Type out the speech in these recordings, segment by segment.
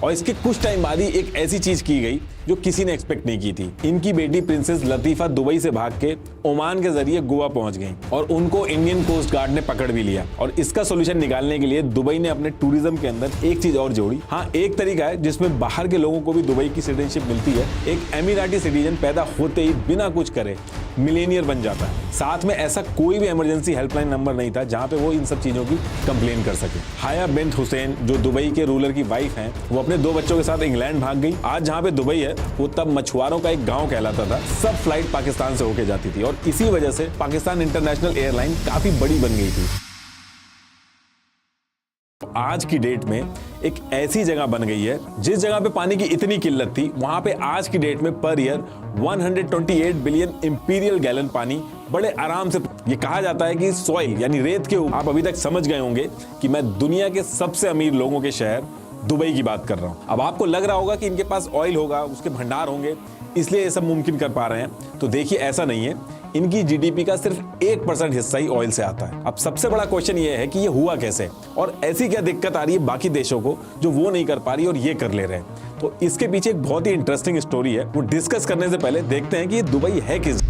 और इसके कुछ टाइम बाद ही एक ऐसी चीज की गई जो किसी ने एक्सपेक्ट नहीं की थी। इनकी बेटी प्रिंसेस लतीफा दुबई से भाग के ओमान के जरिए गोवा पहुंच गई और उनको इंडियन कोस्ट गार्ड ने पकड़ भी लिया। और इसका सोल्यूशन निकालने के लिए दुबई ने अपने टूरिज्म के अंदर एक चीज और जोड़ी। हाँ, एक तरीका है जिसमें बाहर के लोगों को भी दुबई की सिटीजनशिप मिलती है। एक एमिराटी सिटीजन पैदा होते ही बिना कुछ करे मिलेनियर बन जाता है। साथ में ऐसा कोई भी इमरजेंसी हेल्पलाइन नंबर नहीं था जहां पे वो इन सब चीजों की कंप्लेन कर सके। हाया बिन्त हुसैन जो दुबई के रूलर की वाइफ हैं, वो अपने 2 बच्चों के साथ इंग्लैंड भाग गई। आज जहां पे दुबई है वो तब मछुआरों का एक गांव कहलाता था। सब फ्लाइट पाकिस्तान से होके जाती थी और इसी वजह से पाकिस्तान इंटरनेशनल एयरलाइन काफी बड़ी बन गई थी। आज की डेट में एक ऐसी जगह बन गई है जिस जगह पे पानी की इतनी किल्लत थी, वहां पे आज की डेट में per year 128 billion imperial gallon पानी बड़े आराम से। ये कहा जाता है कि सॉइल यानी रेत के ऊपर, आप अभी तक समझ गए होंगे कि मैं दुनिया के सबसे अमीर लोगों के शहर दुबई की बात कर रहा हूं। अब आपको लग रहा होगा कि इनके पास ऑयल होगा, उसके भंडार होंगे, इसलिए ये सब मुमकिन कर पा रहे हैं। तो देखिए, ऐसा नहीं है। इनकी जीडीपी का सिर्फ 1% हिस्सा ही ऑयल से आता है। अब सबसे बड़ा क्वेश्चन ये है कि ये हुआ कैसे और ऐसी क्या दिक्कत आ रही है बाकी देशों को जो वो नहीं कर पा रही और ये कर ले रहे हैं। तो इसके पीछे एक बहुत ही इंटरेस्टिंग स्टोरी है। वो डिस्कस करने से पहले देखते हैं कि ये दुबई है किस।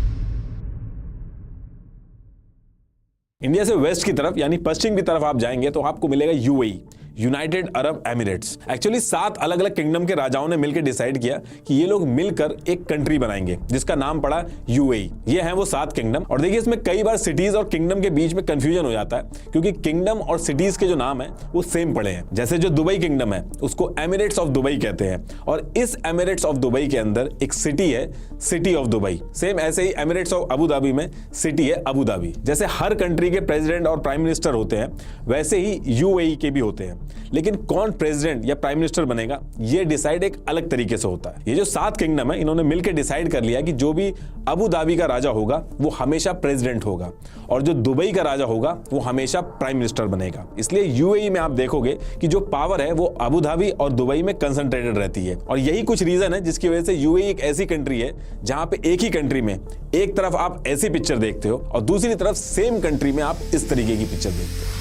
इंडिया से वेस्ट की तरफ यानी पश्चिम की तरफ आप जाएंगे तो आपको मिलेगा UAE, United Arab Emirates. Actually 7 अलग अलग किंगडम के राजाओं ने मिलकर डिसाइड किया कि ये लोग मिलकर एक कंट्री बनाएंगे जिसका नाम पड़ा यूएई। ये हैं वो 7 किंगडम। और देखिए, इसमें कई बार सिटीज और किंगडम के बीच में कंफ्यूजन हो जाता है क्योंकि किंगडम और सिटीज के जो नाम है वो सेम पड़े हैं। जैसे जो दुबई किंगडम है उसको एमिरेट्स ऑफ दुबई कहते हैं और इस एमिरेट्स ऑफ दुबई के अंदर एक सिटी है, सिटी ऑफ दुबई। सेम ऐसे ही एमिरेट्स ऑफ अबू धाबी में सिटी है अबू धाबी। जैसे हर कंट्री के प्रेसिडेंट और प्राइम मिनिस्टर होते हैं, वैसे ही यूएई के भी होते हैं। लेकिन कौन प्रेसिडेंट या प्राइम मिनिस्टर बनेगा ये डिसाइड एक अलग तरीके से होता है। ये जो 7 किंगडम है, इन्होंने मिलकर डिसाइड कर लिया कि जो भी अबू धाबी का राजा होगा वो हमेशा प्रेसिडेंट होगा और जो दुबई का राजा होगा वो हमेशा प्राइम मिनिस्टर बनेगा। इसलिए यूएई में आप देखोगे कि जो पावर है वो अबू धाबी और दुबई में कंसंट्रेटेड रहती है। और यही कुछ रीजन है जिसकी वजह से यूएई एक ऐसी कंट्री है जहां पे एक ही कंट्री में एक तरफ आप ऐसी पिक्चर देखते हो और दूसरी तरफ सेम कंट्री में आप इस तरीके की पिक्चर देखते हो।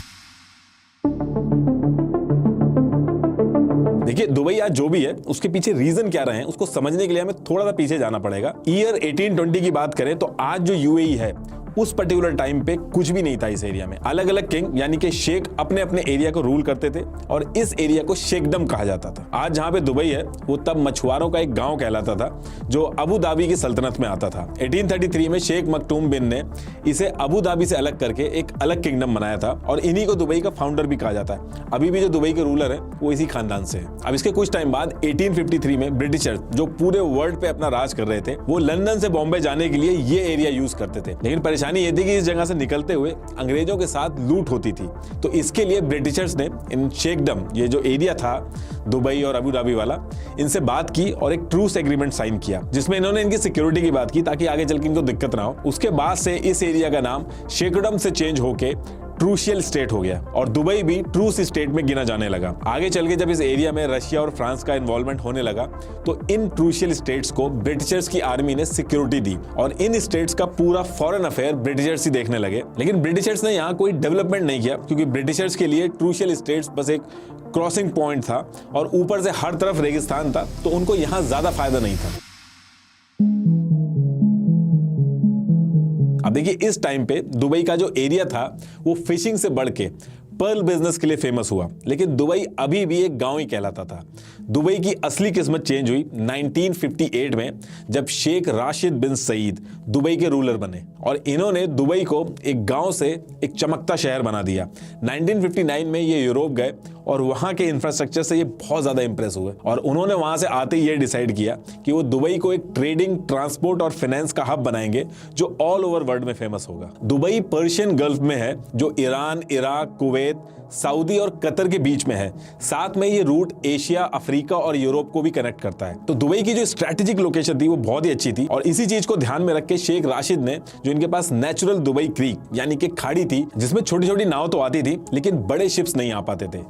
देखिए, दुबई आज जो भी है उसके पीछे रीजन क्या रहे हैं उसको समझने के लिए हमें थोड़ा सा पीछे जाना पड़ेगा। ईयर 1820 की बात करें तो आज जो यूएई है उस पर्टिकुलर टाइम पे कुछ भी नहीं था इस एरिया में। अलग अलग किंग यानी कि शेख अपने अपने एरिया को रूल करते थे और इस एरिया को शेखडम कहा जाता था। आज जहां पे दुबई है वो तब मछुआरों का एक गांव कहलाता था जो अबू धाबी की सल्तनत में आता था। 1833 में शेख मखदूम बिन ने इसे अबू धाबी से अलग करके एक अलग किंगडम बनाया था और इन्हीं को दुबई का फाउंडर भी कहा जाता है। अभी भी जो दुबई के रूलर है वो इसी खानदान से है। अब इसके कुछ टाइम बाद 1853 में ब्रिटिशर्स जो पूरे वर्ल्ड पे अपना राज कर रहे थे वो लंदन से बॉम्बे जाने के लिए ये एरिया यूज करते थे। लेकिन परेशानी ये थी कि इस जगह से निकलते हुए अंग्रेजों के साथ लूट होती थी। तो इसके लिए ब्रिटिशर्स ने इन शेखडम, ये जो एरिया था दुबई और अबू धाबी वाला, इनसे बात की और एक ट्रूस एग्रीमेंट साइन किया जिसमें इन्होंने इनकी सिक्योरिटी की बात की ताकि आगे चल के इनको दिक्कत ना हो। उसके बाद से इस एरिया का नाम शेखडम से चेंज होके ट्रूशियल स्टेट हो गया और दुबई भी ट्रूस स्टेट में गिना जाने लगा। आगे चल के जब इस एरिया में रशिया और फ्रांस का इन्वॉल्वमेंट होने लगा तो इन ट्रूशियल स्टेट्स को ब्रिटिशर्स की आर्मी ने सिक्योरिटी दी और इन स्टेट्स का पूरा फॉरेन अफेयर ब्रिटिशर्स ही देखने लगे। लेकिन ब्रिटिशर्स ने यहाँ कोई डेवलपमेंट नहीं किया क्योंकि ब्रिटिशर्स के लिए ट्रूशियल स्टेट्स बस एक क्रॉसिंग पॉइंट था और ऊपर से हर तरफ रेगिस्तान था, तो उनको यहाँ ज्यादा फायदा नहीं था। अब देखिए, इस टाइम पे दुबई का जो एरिया था वो फिशिंग से बढ़ के पर्ल बिजनेस के लिए फेमस हुआ। लेकिन दुबई अभी भी एक गांव ही कहलाता था। दुबई की असली किस्मत चेंज हुई 1958 में जब शेख राशिद बिन सईद दुबई के रूलर बने और इन्होंने दुबई को एक गांव से एक चमकता शहर बना दिया। 1959 में ये यूरोप गए और वहां के इंफ्रास्ट्रक्चर से ये बहुत ज्यादा इंप्रेस हुए और उन्होंने वहां से आते ही ये डिसाइड किया कि वो दुबई को एक ट्रेडिंग, ट्रांसपोर्ट और फाइनेंस का हब बनाएंगे जो ऑल ओवर वर्ल्ड में फेमस होगा। दुबई पर्शियन गल्फ में है जो ईरान, इराक, कुवैत, सऊदी और कतर के बीच में है। साथ में ये रूट एशिया, अफ्रीका और यूरोप को भी कनेक्ट करता है। तो दुबई की जो स्ट्रेटेजिक लोकेशन थी वो बहुत ही अच्छी थी और इसी चीज को ध्यान में रख के शेख राशिद ने, जो इनके पास नेचुरल दुबई क्रीक यानी कि खाड़ी थी जिसमें छोटी छोटी नाव तो आती थी लेकिन बड़े शिप्स नहीं आ पाते थे,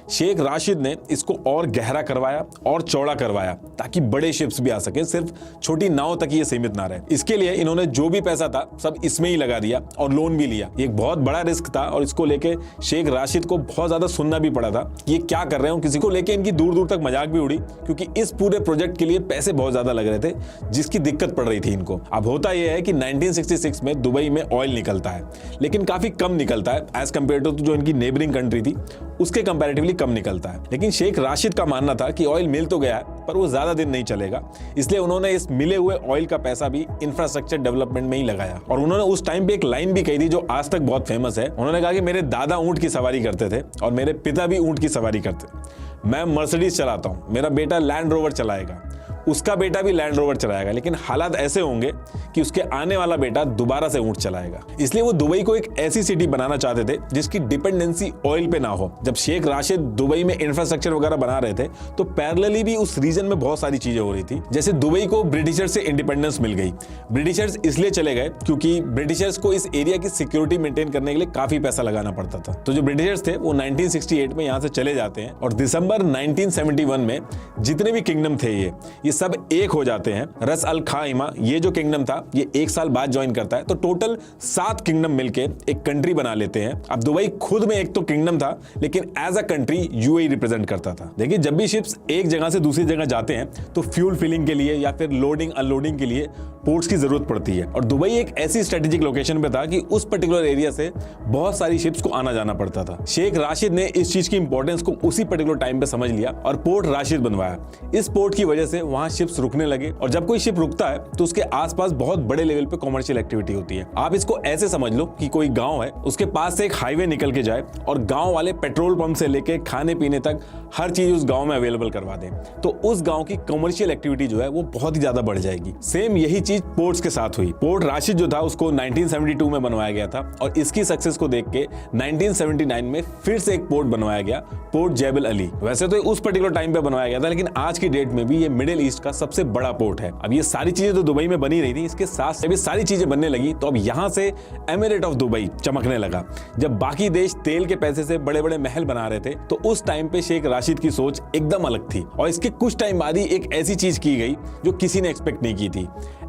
शेख राशिद ने इसको और गहरा करवाया और चौड़ा करवाया ताकि बड़े शिप्स भी आ सके, सिर्फ छोटी नाव तक ये सीमित ना रहे। इसके लिए इन्होंने जो भी पैसा था सब इसमें ही लगा दिया और लोन भी लिया। ये एक बहुत बड़ा रिस्क था और इसको लेके शेख राशिद को बहुत ज्यादा सुनना भी पड़ा था कि ये क्या कर रहे हैं। किसी को लेके इनकी दूर दूर तक मजाक भी उड़ी क्योंकि इस पूरे प्रोजेक्ट के लिए पैसे बहुत ज्यादा लग रहे थे, जिसकी दिक्कत पड़ रही थी इनको। अब होता यह है कि 1966 में दुबई में ऑयल निकलता है, लेकिन काफी कम निकलता है एज कम्पेयर टू जो इनकी नेबरिंग कंट्री थी उसके कंपैरेटिवली कम निकलता है। लेकिन शेख राशिद का मानना था कि ऑयल मिल तो गया है पर वो ज्यादा दिन नहीं चलेगा, इसलिए उन्होंने इस मिले हुए ऑयल का पैसा भी इंफ्रास्ट्रक्चर डेवलपमेंट में ही लगाया। और उन्होंने उस टाइम पे एक लाइन भी कही थी जो आज तक बहुत फेमस है। उन्होंने कहा कि मेरे दादा ऊंट की सवारी करते थे और मेरे पिता भी ऊंट की सवारी करते। मैं मर्सिडीज चलाता हूं, मेरा बेटा लैंड रोवर चलाएगा, उसका बेटा भी लैंड रोवर चलाएगा, लेकिन हालात ऐसे होंगे कि उसके आने वाला बेटा दोबारा से ऊंट चलाएगा। इसलिए वो दुबई को एक ऐसी सिटी बनाना चाहते थे जिसकी डिपेंडेंसी ऑयल पे ना हो। जब शेख राशिद दुबई में इंफ्रास्ट्रक्चर वगैरह बना रहे थे तो पैरेलली भी उस रीजन में बहुत सारी चीजें हो रही थी। जैसे दुबई को ब्रिटिशर्स से इंडिपेंडेंस मिल गई। ब्रिटिशर्स इसलिए चले गए क्योंकि ब्रिटिशर्स को इस एरिया की सिक्योरिटी मेंटेन करने के लिए काफी पैसा लगाना पड़ता था। तो जो ब्रिटिशर्स थे वो 1968 में यहां से चले जाते हैं और दिसंबर 1971 में जितने भी किंगडम थे ये सब एक हो जाते हैं। रस अल खाइमा ये जो किंगडम था ये 1 साल बाद ज्वाइन करता है, तो टोटल 7 किंगडम मिलके एक कंट्री बना लेते हैं। अब दुबई खुद में एक तो किंगडम था लेकिन as a country UAE represent करता था। देखिए जब भी शिप्स एक जगह से दूसरी जगह जाते हैं तो फ्यूल फिलिंग के लिए या फिर लोडिंग अनलोडिंग के लिए पोर्ट्स की जरूरत पड़ती है और दुबई एक ऐसी स्ट्रेटेजिक लोकेशन पे था कि उस पर्टिकुलर एरिया से बहुत सारी शिप्स को आना जाना पड़ता था। शेख राशिद ने इस चीज की इंपॉर्टेंस को उसी पर्टिकुलर टाइम पे समझ लिया और पोर्ट राशिद बनवाया। इस पोर्ट की वजह से वहां शिप्स रुकने लगे और जब कोई शिप रुकता है तो उसके आसपास बहुत बड़े लेवल पे कॉमर्शियल एक्टिविटी होती है। आप इसको ऐसे समझ लो कि कोई गांव है, उसके पास से एक हाईवे निकल के जाए और गांव वाले पेट्रोल पंप से लेके खाने पीने तक हर चीज उस गांव में अवेलेबल करवा दें, तो उस गांव की कमर्शियल एक्टिविटी जो है वो बहुत ही ज्यादा बढ़ जाएगी। सेम यही चीज पोर्ट्स के साथ हुई। पोर्ट राशिद जो था उसको 1972 में बनवाया गया था और इसकी सक्सेस को देख के 1979 में फिर से एक पोर्ट बनवाया गया, पोर्ट जेबल अली। वैसे तो उस पर्टिकुलर टाइम पे बनवाया गया था लेकिन आज की डेट में भी ये मिडिल ईस्ट का सबसे बड़ा पोर्ट है। अब ये सारी चीजें तो दुबई में बनी रही थी, इसके साथ जब ये सारी चीजें बनने लगी तो अब यहां से एमिरेट ऑफ दुबई चमकने लगा। जब बाकी देश तेल के पैसे से बड़े बड़े महल बना रहे थे तो उस टाइम पे शेख राशिद की सोच एकदम अलग थी और इसके कुछ टाइम बाद ही एक ऐसी चीज की गई जो किसी ने एक्सपेक्ट नहीं की थी।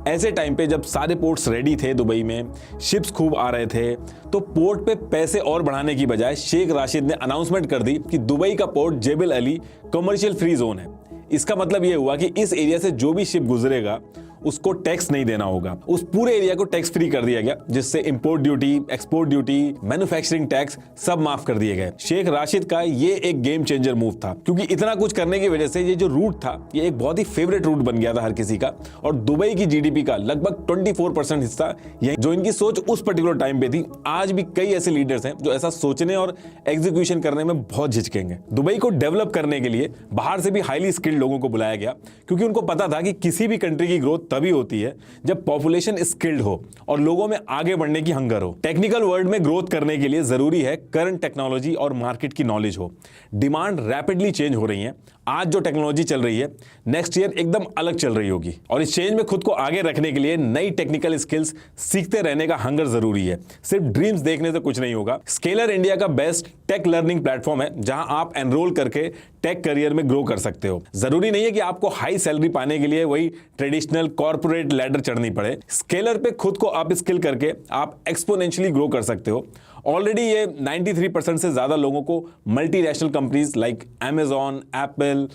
ऐसे टाइम पे जब सारे पोर्ट्स रेडी थे दुबई में, शिप्स खूब आ रहे थे, तो पोर्ट पे पैसे और बढ़ाने की बजाय शेख राशिद ने अनाउंसमेंट कर दी कि दुबई का port Jebel Ali commercial free zone है। इसका मतलब यह हुआ कि इस एरिया से जो भी शिप गुजरेगा उसको टैक्स नहीं देना होगा। उस पूरे एरिया को टैक्स फ्री कर दिया गया, जिससे import duty, export duty, manufacturing tax सब माफ कर दिए गए। शेख राशिद का ये एक गेम चेंजर मूव था क्योंकि इतना कुछ करने की वजह से ये जो रूट था ये एक बहुत ही फेवरेट रूट बन गया था हर किसी का और दुबई की जीडीपी का लगभग 24% हिस्सा यही जो इनकी सोच उस पर्टिकुलर टाइम पे थी। आज भी कई ऐसे लीडर्स हैं जो ऐसा सोचने और एग्जीक्यूशन करने में बहुत झिझकेंगे। दुबई को डेवलप करने के लिए बाहर से भी हाईली स्किल्ड लोगों को बुलाया गया क्योंकि उनको पता था कि किसी भी कंट्री की ग्रोथ तभी होती है जब पॉपुलेशन स्किल्ड हो और लोगों में आगे बढ़ने की हंगर हो। टेक्निकल वर्ल्ड में ग्रोथ करने के लिए जरूरी है करंट टेक्नोलॉजी और मार्केट की नॉलेज हो। डिमांड रैपिडली चेंज हो रही है। आज जो टेक्नोलॉजी चल रही है नेक्स्ट ईयर एकदम अलग चल रही होगी और इस चेंज में खुद को आगे रखने के लिए नई टेक्निकल स्किल्स सीखते रहने का हंगर जरूरी है। सिर्फ ड्रीम्स देखने से कुछ नहीं होगा। स्केलर इंडिया का बेस्ट टेक लर्निंग प्लेटफॉर्म है जहां आप एनरोल करके टेक करियर में ग्रो कर सकते हो। जरूरी नहीं है कि आपको हाई सैलरी पाने के लिए वही ट्रेडिशनल कॉर्पोरेट लैडर चढ़नी पड़े। स्केलर पे खुद को आप स्किल करके आप एक्सपोनेंशियली ग्रो कर सकते हो। ऑलरेडी ये 93% से ज्यादा लोगों को multinational companies like Amazon, Apple,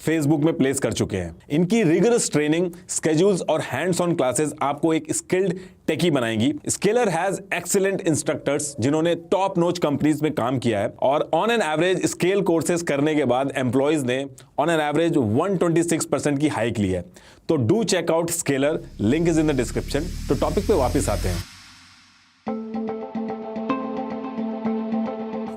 Facebook में प्लेस कर चुके हैं। इनकी रिगरस ट्रेनिंग, स्केड्यूल्स और हैंड्स ऑन क्लासेस आपको एक स्किल्ड टेकी बनाएंगी। स्केलर हैज एक्सीलेंट इंस्ट्रक्टर्स जिन्होंने टॉप नोच कंपनीज में काम किया है और on an average scale courses करने के बाद एम्प्लॉयज ने ऑन एन एवरेज 126% की हाइक ली है। तो do check out Scaler, link is in the description. तो टॉपिक पे वापस आते हैं।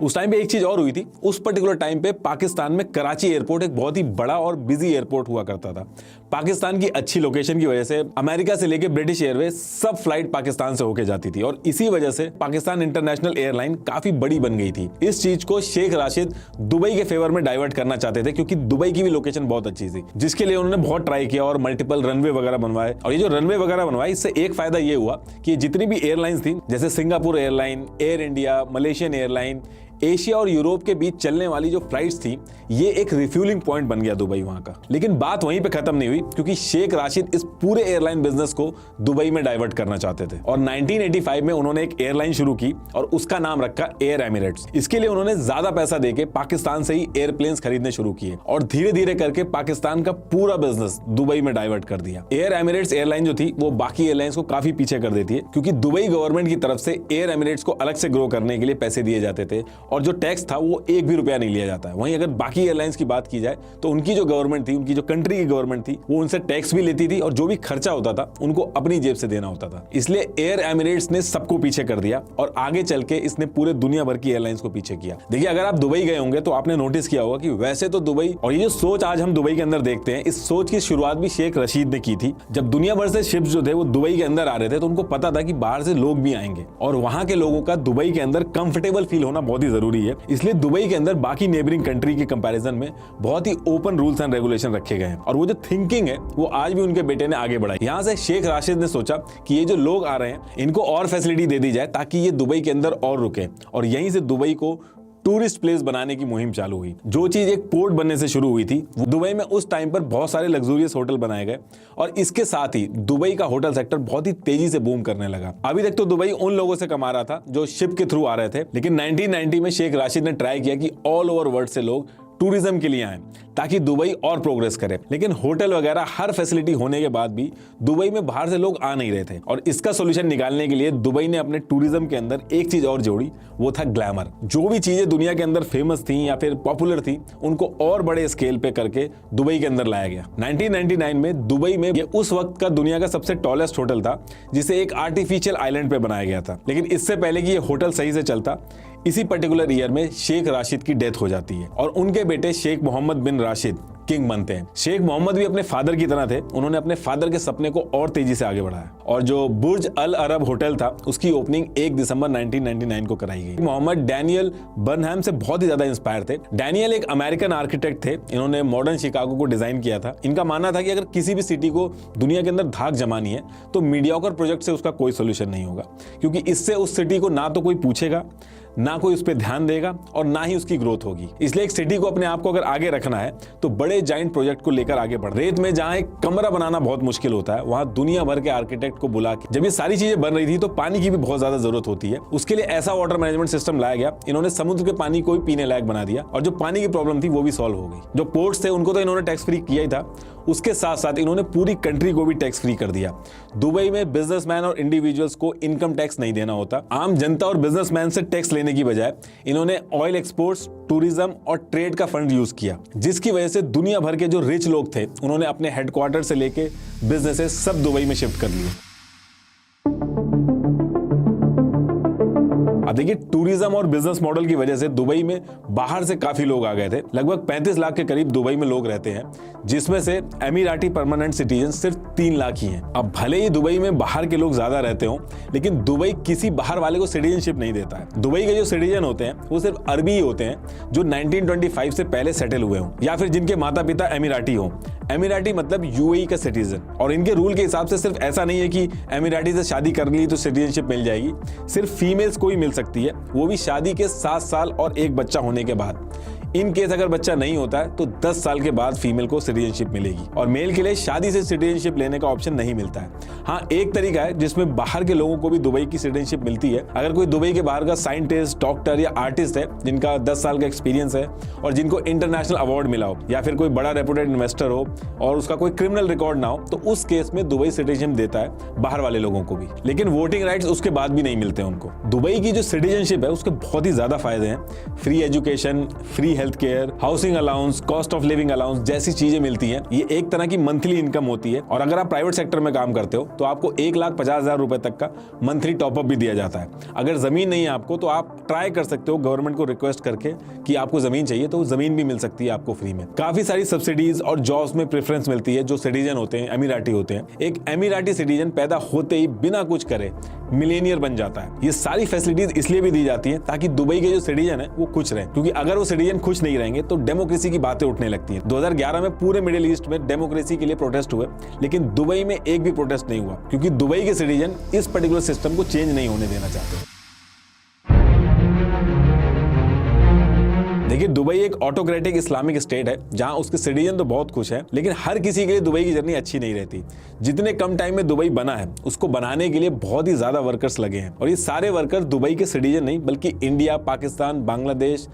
उस टाइम पे एक चीज और हुई थी। उस पर्टिकुलर टाइम पे पाकिस्तान में कराची एयरपोर्ट एक बहुत ही बड़ा और बिजी एयरपोर्ट हुआ करता था। पाकिस्तान की अच्छी लोकेशन की वजह से अमेरिका से लेके ब्रिटिश एयरवेज सब फ्लाइट पाकिस्तान से होके जाती थी और इसी वजह से पाकिस्तान इंटरनेशनल एयरलाइन काफी बड़ी बन गई थी। इस चीज को शेख राशिद दुबई के फेवर में डाइवर्ट करना चाहते थे क्योंकि दुबई की भी लोकेशन बहुत अच्छी थी, जिसके लिए उन्होंने बहुत ट्राई किया और मल्टीपल रनवे वगैरह बनवाए। और ये जो रनवे वगैरह बनवाए इससे एक फायदा ये हुआ कि जितनी भी एयरलाइंस थी जैसे Singapore airline, air India, Malaysian airline, Asia और यूरोप के बीच चलने वाली जो फ्लाइट्स थी, ये एक रिफ्यूलिंग पॉइंट बन गया दुबई वहां का। लेकिन बात वहीं पे खत्म नहीं हुई, क्योंकि शेख राशिद इस पूरे एयरलाइन बिजनेस को दुबई में डाइवर्ट करना चाहते थे और 1985 में उन्होंने एक एयरलाइन शुरू की और उसका नाम रखा एयर एमिरेट्स। इसके लिए उन्होंने ज्यादा पैसा देके पाकिस्तान से ही एयरप्लेन्स खरीदने शुरू किए और धीरे धीरे करके पाकिस्तान का पूरा बिजनेस दुबई में डाइवर्ट कर दिया। एयर एमिरेट्स एयरलाइन जो थी वो बाकी एयरलाइंस को काफी पीछे कर देती है, क्योंकि दुबई गवर्नमेंट की तरफ से एयर एमिरेट्स को अलग से ग्रो करने के लिए पैसे दिए जाते थे और जो टैक्स था वो एक भी रुपया नहीं लिया जाता है। वहीं अगर बाकी एयरलाइंस की बात की जाए तो उनकी जो गवर्नमेंट थी, उनकी जो कंट्री की गवर्नमेंट थी, वो उनसे टैक्स भी लेती थी और जो भी खर्चा होता था उनको अपनी जेब से देना होता था। इसलिए एयर एमिरेट्स ने सबको पीछे कर दिया और आगे चल के इसने पूरे दुनिया भर की एयरलाइंस को पीछे किया। देखिए, अगर आप दुबई गए होंगे तो आपने नोटिस किया होगा कि वैसे तो दुबई और ये जो सोच आज हम दुबई के अंदर देखते हैं, इस सोच की शुरुआत भी शेख रशीद ने की थी। जब दुनिया भर से शिप्स जो थे वो दुबई के अंदर आ रहे थे तो उनको पता था कि बाहर से लोग भी आएंगे और वहां के लोगों का दुबई के अंदर कंफर्टेबल फील होना बहुत ही जरूरी है। इसलिए दुबई के अंदर बाकी नेबरिंग कंट्री के कंपैरिजन में बहुत ही ओपन रूल्स एंड रेगुलेशन रखे गए हैं और वो जो थिंकिंग है वो आज भी उनके बेटे ने आगे बढ़ाई। यहां से शेख राशिद ने सोचा कि ये जो लोग आ रहे हैं इनको और फैसिलिटी दे दी जाए ताकि ये दुबई के अंदर और रुके, और यहीं से दुबई को टूरिस्ट प्लेस बनाने की मुहिम चालू हुई। जो चीज एक पोर्ट बनने से शुरू हुई थी, दुबई में उस टाइम पर बहुत सारे लग्जूरियस होटल बनाए गए और इसके साथ ही दुबई का होटल सेक्टर बहुत ही तेजी से बूम करने लगा। अभी तक तो दुबई उन लोगों से कमा रहा था जो शिप के थ्रू आ रहे थे, लेकिन 1990 में शेख राशिद ने ट्राई किया कि ऑल ओवर वर्ल्ड से लोग टूरिज्म के लिए आए ताकि दुबई और प्रोग्रेस करे। लेकिन होटल वगैरह हर फैसिलिटी होने के बाद भी दुबई में बाहर से लोग आ नहीं रहे थे और इसका सॉल्यूशन निकालने के लिए दुबई ने अपने टूरिज्म के अंदर एक चीज और जोड़ी, वो था ग्लैमर। जो भी चीजें दुनिया के अंदर फेमस थी या फिर पॉपुलर थी उनको और बड़े स्केल पे करके दुबई के अंदर लाया गया। 1999 में दुबई में ये उस वक्त का दुनिया का सबसे टॉलेस्ट होटल था जिसे एक आर्टिफिशियल आइलैंड पे बनाया गया था। लेकिन इससे पहले कि ये होटल सही से चलता, इसी पर्टिकुलर ईयर में शेख राशिद की डेथ हो जाती है और उनके बेटे शेख मोहम्मद बिन राशिद किंग बनते हैं। शेख मोहम्मद भी अपने फादर की तरह थे, उन्होंने अपने फादर के सपने को और तेजी से आगे बढ़ाया और जो बुर्ज अल अरब होटल था उसकी ओपनिंग 1 दिसंबर 1999 को कराई गई। मोहम्मद डैनियल बर्नहैम से बहुत ही ज्यादा इंस्पायर थे। डैनियल एक अमेरिकन आर्किटेक्ट थे, इन्होंने मॉडर्न शिकागो को डिजाइन किया था। इनका मानना था कि अगर किसी भी सिटी को दुनिया के अंदर धाक जमानी है तो मीडियोकर प्रोजेक्ट से उसका कोई सोल्यूशन नहीं होगा, क्योंकि इससे उस सिटी को ना तो कोई पूछेगा, ना कोई उस पर ध्यान देगा और ना ही उसकी ग्रोथ होगी। इसलिए एक सिटी को अपने आप को अगर आगे रखना है तो बड़े जाइंट प्रोजेक्ट को लेकर आगे बढ़। रेत में जहां एक कमरा बनाना बहुत मुश्किल होता है, वहां दुनिया भर के आर्किटेक्ट को बुला के जब ये सारी चीजें बन रही थी तो पानी की भी बहुत ज्यादा जरूरत होती है। उसके लिए ऐसा वाटर मैनेजमेंट सिस्टम लाया गया, इन्होंने समुद्र के पानी को भी पीने लायक बना दिया और जो पानी की प्रॉब्लम थी वो भी सॉल्व हो गई। जो पोर्ट्स थे उनको तो इन्होंने टैक्स फ्री किया ही था, उसके साथ साथ इन्होंने पूरी कंट्री को भी टैक्स फ्री कर दिया। दुबई में बिजनेसमैन और इंडिविजुअल्स को इनकम टैक्स नहीं देना होता। आम जनता और बिजनेसमैन से टैक्स लेने की बजाय इन्होंने ऑयल एक्सपोर्ट्स, टूरिज्म और ट्रेड का फंड यूज किया, जिसकी वजह से दुनिया भर के जो रिच लोग थे उन्होंने अपने हेडक्वार्टर से लेके बिजनेसेस सब दुबई में शिफ्ट कर लिए। अब देखिए, टूरिज्म और बिजनेस मॉडल की वजह से दुबई में बाहर से काफी लोग आ गए थे। लगभग 35 लाख के करीब दुबई में लोग रहते हैं, जिसमें से एमिराटी परमानेंट सिटीजन सिर्फ 3 लाख ही हैं। अब भले ही दुबई में बाहर के लोग ज्यादा रहते हों, लेकिन दुबई किसी बाहर वाले को सिटीजनशिप नहीं देता है। दुबई के जो सिटीजन होते हैं वो सिर्फ अरबी ही होते हैं जो 1925 से पहले सेटल हुए हों या फिर जिनके माता पिता एमिराटी हों। एमिराटी मतलब यूएई का सिटीजन, और इनके रूल के हिसाब से सिर्फ ऐसा नहीं है कि एमिराटी से शादी कर ली तो सिटीजनशिप मिल जाएगी। सिर्फ फीमेल्स को ही मिल सकती है, वो भी शादी के 7 साल और एक बच्चा होने के बाद। इन केस अगर बच्चा नहीं होता है तो 10 साल के बाद फीमेल को सिटीजनशिप मिलेगी और मेल के लिए शादी से सिटीजनशिप लेने का ऑप्शन नहीं मिलता है। हाँ, एक तरीका है जिसमें बाहर के लोगों को भी दुबई की सिटीजनशिप मिलती है। अगर कोई दुबई के बाहर का साइंटिस्ट, डॉक्टर या आर्टिस्ट है जिनका 10 साल का एक्सपीरियंस है और जिनको इंटरनेशनल अवार्ड मिला हो, या फिर कोई बड़ा रेपुटेड इन्वेस्टर हो और उसका कोई क्रिमिनल रिकॉर्ड ना हो, तो उस केस में दुबई सिटीजनशिप देता है बाहर वाले लोगों को भी। लेकिन वोटिंग राइट्स उसके बाद भी नहीं मिलते उनको। दुबई की जो सिटीजनशिप है उसके बहुत ही ज्यादा फायदे हैं। Free education, free health care, housing allowance, cost of living allowance जैसी चीजें मिलती हैं। ये एक तरह की मंथली इनकम होती है और अगर आप प्राइवेट सेक्टर में काम करते हो तो आपको 1,50,000 रुपए तक का मंथली टॉपअप भी दिया जाता है। अगर जमीन नहीं है आपको तो आप ट्राई कर सकते हो गवर्नमेंट को रिक्वेस्ट करके कि आपको जमीन चाहिए, तो जमीन भी मिल सकती है आपको फ्री में। काफी सारी सब्सिडीज और जॉब्स में प्रेफरेंस मिलती है जो सिटीजन होते हैं, एमिराटी होते हैं। एक एमिराटी सिटीजन पैदा होते ही बिना कुछ करे मिलेनियर बन जाता है। ये सारी फैसिलिटीज इसलिए भी दी जाती हैं ताकि दुबई के जो सिटीजन है वो खुश रहे, क्योंकि अगर वो सिटीजन खुश नहीं रहेंगे तो डेमोक्रेसी की बातें उठने लगती हैं। 2011 में पूरे मिडिल ईस्ट में डेमोक्रेसी के लिए प्रोटेस्ट हुए, लेकिन दुबई में एक भी प्रोटेस्ट नहीं हुआ, क्योंकि दुबई के सिटीजन इस पर्टिकुलर सिस्टम को चेंज नहीं होने देना चाहते। देखिए, दुबई एक ऑटोक्रेटिक इस्लामिक स्टेट है जहां उसके सिटीजन तो बहुत खुश हैं, लेकिन हर किसी के लिए दुबई की जर्नी अच्छी नहीं रहती। जितने कम टाइम में दुबई बना है, उसको बनाने के लिए बहुत ही ज्यादा वर्कर्स लगे हैं, और ये सारे वर्कर दुबई के सिटीजन नहीं बल्कि इंडिया, पाकिस्तान, बांग्लादेश,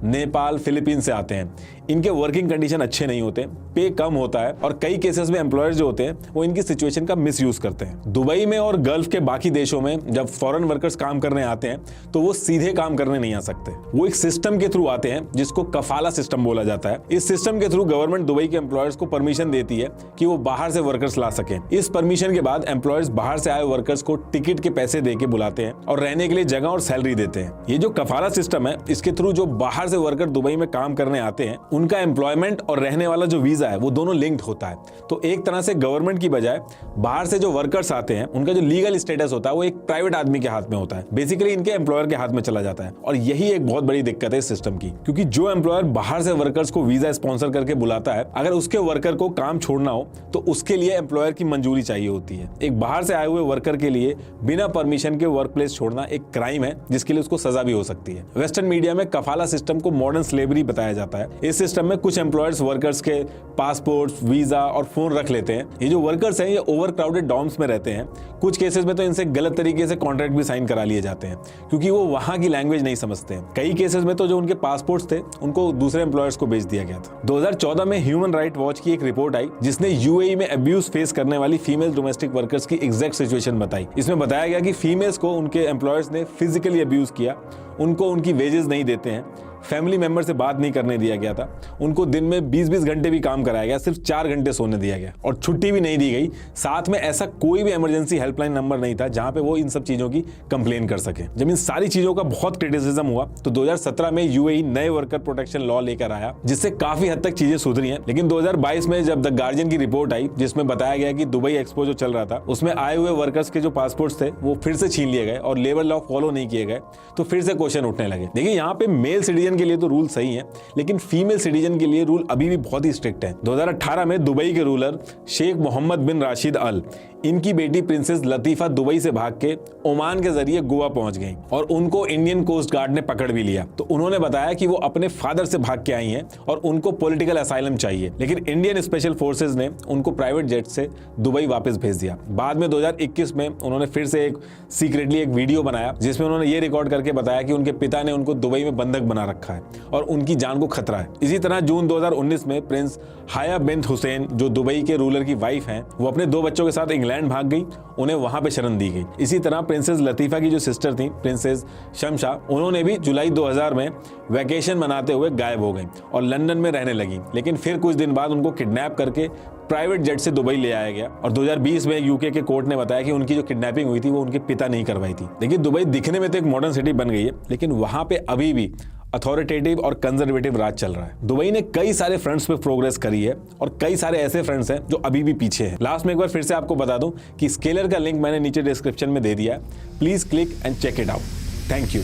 नेपाल, फिलीपीन से आते हैं। इनके वर्किंग कंडीशन अच्छे नहीं होते, पे कम होता है, और कई केसेस में एम्प्लॉयर्स जो होते हैं वो इनकी सिचुएशन का मिसयूज करते हैं। दुबई में और गल्फ के बाकी देशों में जब फॉरेन वर्कर्स काम करने आते हैं तो वो सीधे काम करने नहीं आ सकते, वो एक सिस्टम के थ्रू आते हैं जिसको कफाला सिस्टम बोला जाता है। इस सिस्टम के थ्रू गवर्नमेंट दुबई के एम्प्लॉयर्स को परमिशन देती है कि वो बाहर से वर्कर्स ला सकें। इस परमिशन के बाद एम्प्लॉयर्स बाहर से आए वर्कर्स को टिकट के पैसे दे के बुलाते हैं और रहने के लिए जगह और सैलरी देते हैं। ये जो कफाला सिस्टम है, इसके थ्रू जो बाहर से वर्कर दुबई में काम करने आते हैं, उनका एम्प्लॉयमेंट और रहने वाला जो वीजा है वो दोनों लिंक्ड होता है। तो एक तरह से गवर्नमेंट की बजाय बाहर से जो वर्कर्स आते हैं, उनका जो लीगल स्टेटस होता है वो एक प्राइवेट आदमी के हाथ में होता है, बेसिकली इनके एम्प्लॉयर के हाथ में चला जाता है। और यही एक बहुत बड़ी दिक्कत है इस सिस्टम की, क्योंकि जो एम्प्लॉयर बाहर से वर्कर्स को वीजा स्पॉन्सर करके बुलाता है, अगर उसके वर्कर को काम छोड़ना हो तो उसके लिए एम्प्लॉयर की मंजूरी चाहिए होती है। एक बाहर से आए हुए वर्कर के लिए बिना परमिशन के वर्क प्लेस छोड़ना एक क्राइम है, जिसके लिए उसको सजा भी हो सकती है। वेस्टर्न मीडिया में कफाला सिस्टम को मॉडर्न स्लेवरी बताया जाता है। इस सिस्टम में कुछ एम्प्लॉयर्स वर्कर्स के पासपोर्ट, वीजा और फोन रख लेते हैं। ये जो वर्कर्स हैं ये ओवर क्राउडेड डॉर्म्स में रहते हैं। कुछ केसेस में तो इनसे गलत तरीके से कॉन्ट्रैक्ट भी साइन करा लिए जाते हैं, क्योंकि वो वहां की लैंग्वेज नहीं समझते हैं। कई केसेस में तो जो उनके पासपोर्ट्स थे उनको दूसरे एम्प्लॉयर्स को बेच दिया गया था। 2014 में ह्यूमन राइट वॉच की एक रिपोर्ट आई जिसने यूएई में अब्यूज फेस करने वाली फीमेल डोमेस्टिक वर्कर्स की एग्जैक्ट सिचुएशन बताई। इसमें बताया गया कि फीमेल्स को उनके एम्प्लॉयर्स ने फिजिकली अब्यूज किया, उनको उनकी वेजेस नहीं देते हैं, फैमिली मेंबर से बात नहीं करने दिया गया था, उनको दिन में 20-20 घंटे भी काम कराया गया, सिर्फ 4 घंटे सोने दिया गया, और छुट्टी भी नहीं दी गई। साथ में ऐसा कोई भी इमरजेंसी हेल्पलाइन नंबर नहीं था जहां पे वो इन सब चीजों की कंप्लेन कर सके। जब इन सारी चीजों का बहुत क्रिटिसिज्म हुआ तो 2017 में यूएई नए वर्कर प्रोटेक्शन लॉ लेकर आया, जिससे काफी हद तक चीजें सुधरी हैं। लेकिन 2022 में जब द गार्जियन की रिपोर्ट आई जिसमें बताया गया कि दुबई एक्सपो जो चल रहा था उसमें आए हुए वर्कर्स के जो पासपोर्ट्स थे वो फिर से छीन लिए गए और लेबर लॉ फॉलो नहीं किए गए, तो फिर से क्वेश्चन उठने लगे। देखिए, यहाँ पे मेल सिटीजन के लिए तो रूल सही है, लेकिन फीमेल सिटीजन के लिए रूल अभी भी बहुत ही स्ट्रिक्ट है। 2018 में दुबई के रूलर शेख मोहम्मद बिन राशिद अल, इनकी बेटी प्रिंसेस लतीफा दुबई से भाग के ओमान के जरिए गोवा पहुंच गई और उनको इंडियन कोस्ट गार्ड ने पकड़ भी लिया। तो उन्होंने बताया कि वो अपने फादर से भाग के आई हैं और उनको पॉलिटिकल असाइलम चाहिए, लेकिन इंडियन स्पेशल फोर्सेस ने उनको प्राइवेट जेट से दुबई वापस भेज दिया। बाद में 2021 में उन्होंने फिर से एक सीक्रेटली एक वीडियो बनाया जिसमें उन्होंने ये रिकॉर्ड करके बताया कि उनके पिता ने उनको दुबई में बंधक बना रखा है और उनकी जान को खतरा है। इसी तरह जून 2019 में प्रिंस हाया बिन्त हुसैन, जो दुबई के रूलर की वाइफ हैं, वो अपने 2 बच्चों के साथ इंग्लैंड भाग गई, उन्हें वहां पे शरण दी गई। इसी तरह प्रिंसेस लतीफा की जो सिस्टर थी, प्रिंसेस शमशा, उन्होंने भी जुलाई 2000 में वैकेशन मनाते हुए गायब हो गई और लंदन में रहने लगी। लेकिन फिर कुछ दिन बाद उनको किडनैप करके प्राइवेट जेट से दुबई ले आया गया और 2020 में यूके के कोर्ट ने बताया कि उनकी जो किडनैपिंग हुई थी वो उनके पिता नहीं करवाई थी। देखिए, दुबई दिखने में तो एक मॉडर्न सिटी बन गई है, लेकिन वहां पे अभी भी अथॉरिटेटिव और कंजर्वेटिव राज चल रहा है। दुबई ने कई सारे फ्रंट्स पे प्रोग्रेस करी है और कई सारे ऐसे फ्रंट्स हैं जो अभी भी पीछे हैं। लास्ट में एक बार फिर से आपको बता दूं कि स्केलर का लिंक मैंने नीचे डिस्क्रिप्शन में दे दिया है, please click and check it out. Thank you.